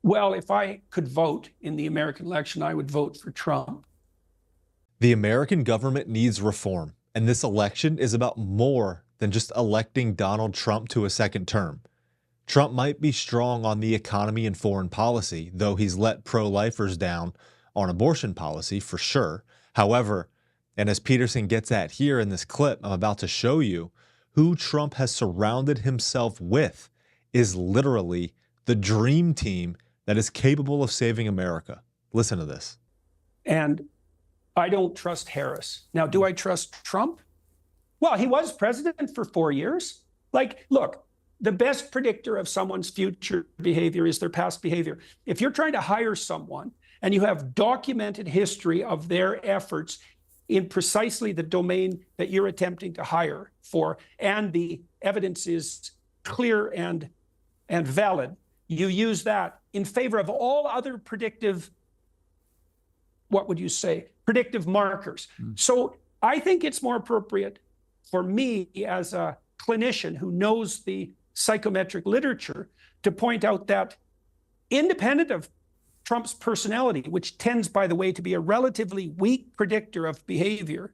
Well, if I could vote in the American election, I would vote for Trump. The American government needs reform, and this election is about more than just electing Donald Trump to a second term. Trump might be strong on the economy and foreign policy, though he's let pro-lifers down on abortion policy for sure. However, and as Peterson gets at here in this clip I'm about to show you, who Trump has surrounded himself with is literally the dream team that is capable of saving America. Listen to this. And I don't trust Harris. Now, do I trust Trump? Well, he was president for 4 years. Like, look, the best predictor of someone's future behavior is their past behavior. If you're trying to hire someone and you have documented history of their efforts in precisely the domain that you're attempting to hire for, and the evidence is clear and valid, you use that in favor of all other predictive, what would you say, predictive markers. So I think it's more appropriate for me as a clinician who knows the psychometric literature to point out that independent of Trump's personality, which tends, by the way, to be a relatively weak predictor of behavior,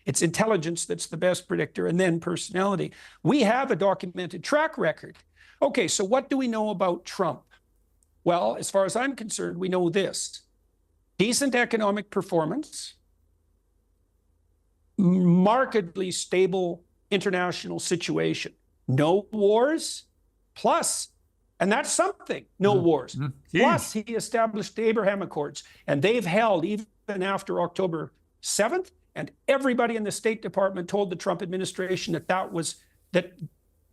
it's intelligence that's the best predictor, and then personality, we have a documented track record. Okay, so what do we know about Trump? Well, as far as I'm concerned, we know this: decent economic performance, markedly stable international situation, no wars, plus, and that's something, no wars. Plus, he established the Abraham Accords, and they've held even after October 7th, and everybody in the State Department told the Trump administration that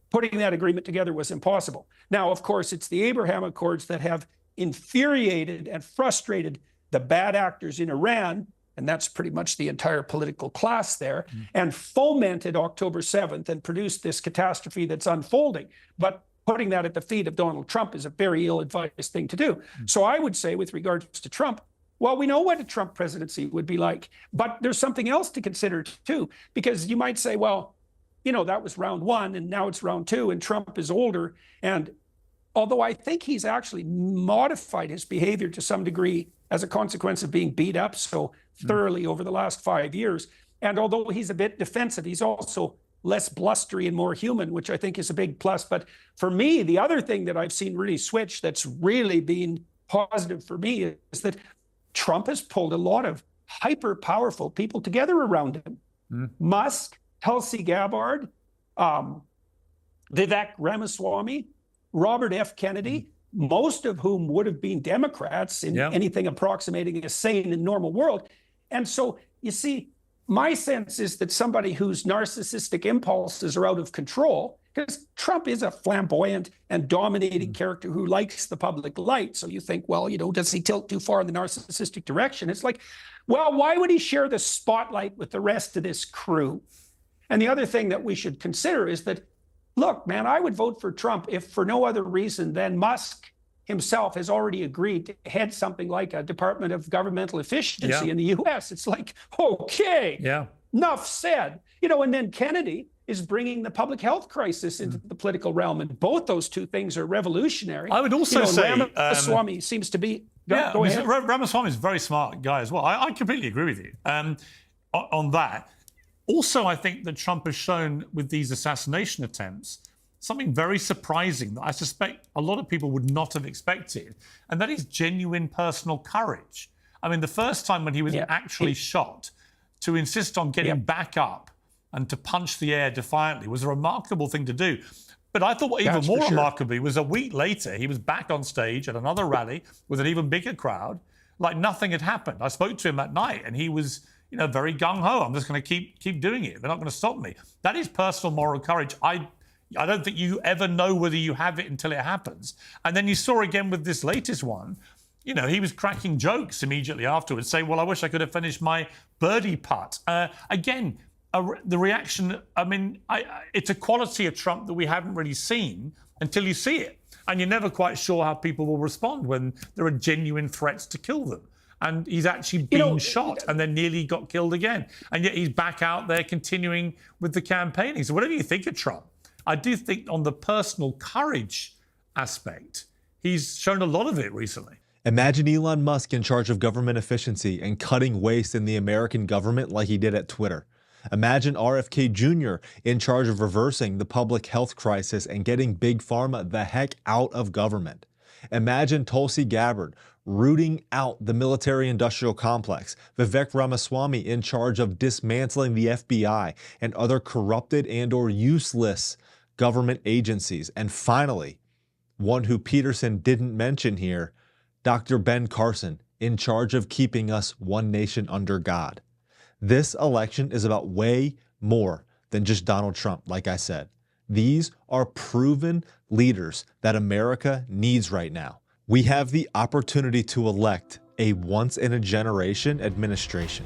putting that agreement together was impossible. Now, of course, it's the Abraham Accords that have infuriated and frustrated the bad actors in Iran, and that's pretty much the entire political class there, and fomented October 7th and produced this catastrophe that's unfolding. But putting that at the feet of Donald Trump is a very ill-advised thing to do. So I would say, with regards to Trump, well, we know what a Trump presidency would be like, but there's something else to consider too, because you might say, well, you know, that was round one and now it's round two and Trump is older. And although I think he's actually modified his behavior to some degree as a consequence of being beat up so thoroughly over the last 5 years, and although he's a bit defensive, he's also less blustery and more human, which I think is a big plus. But for me, the other thing that I've seen really switch that's really been positive for me is that Trump has pulled a lot of hyper-powerful people together around him. Musk, Tulsi Gabbard, Vivek Ramaswamy, Robert F. Kennedy, most of whom would have been Democrats in anything approximating a sane and normal world. And so, you see, my sense is that somebody whose narcissistic impulses are out of control, because Trump is a flamboyant and dominating character who likes the public light. So you think, well, you know, does he tilt too far in the narcissistic direction? It's like, well, why would he share the spotlight with the rest of this crew? And the other thing that we should consider is that, look, man, I would vote for Trump if for no other reason than Musk himself has already agreed to head something like a Department of Governmental Efficiency in the US. It's like, okay, enough said. You know, and then Kennedy is bringing the public health crisis into the political realm. And both those two things are revolutionary. I would also say Ramaswamy seems to be... Go ahead. Ramaswamy is a very smart guy as well. I completely agree with you on that. Also, I think that Trump has shown with these assassination attempts something very surprising that I suspect a lot of people would not have expected, and that is genuine personal courage. I mean, the first time when he was actually shot, to insist on getting back up and to punch the air defiantly was a remarkable thing to do. But I thought what even more remarkably was a week later, he was back on stage at another rally with an even bigger crowd, like nothing had happened. I spoke to him that night and he was, you know, very gung-ho. I'm just going to keep doing it. They're not going to stop me. That is personal moral courage. I don't think you ever know whether you have it until it happens. And then you saw again with this latest one, you know, he was cracking jokes immediately afterwards, saying, well, I wish I could have finished my birdie putt. Again, the reaction, I mean, it's a quality of Trump that we haven't really seen until you see it. And you're never quite sure how people will respond when there are genuine threats to kill them. And he's actually been shot and then nearly got killed again. And yet he's back out there continuing with the campaigning. So whatever you think of Trump, I do think on the personal courage aspect. He's shown a lot of it recently. Imagine Elon Musk in charge of government efficiency and cutting waste in the American government like he did at Twitter. Imagine RFK Jr. in charge of reversing the public health crisis and getting Big Pharma the heck out of government. Imagine Tulsi Gabbard rooting out the military-industrial complex, Vivek Ramaswamy in charge of dismantling the FBI and other corrupted and/or useless government agencies. And finally, one who Peterson didn't mention here, Dr. Ben Carson in charge of keeping us one nation under God. This election is about way more than just Donald Trump, like I said. These are proven leaders that America needs right now. We have the opportunity to elect a once-in-a-generation administration.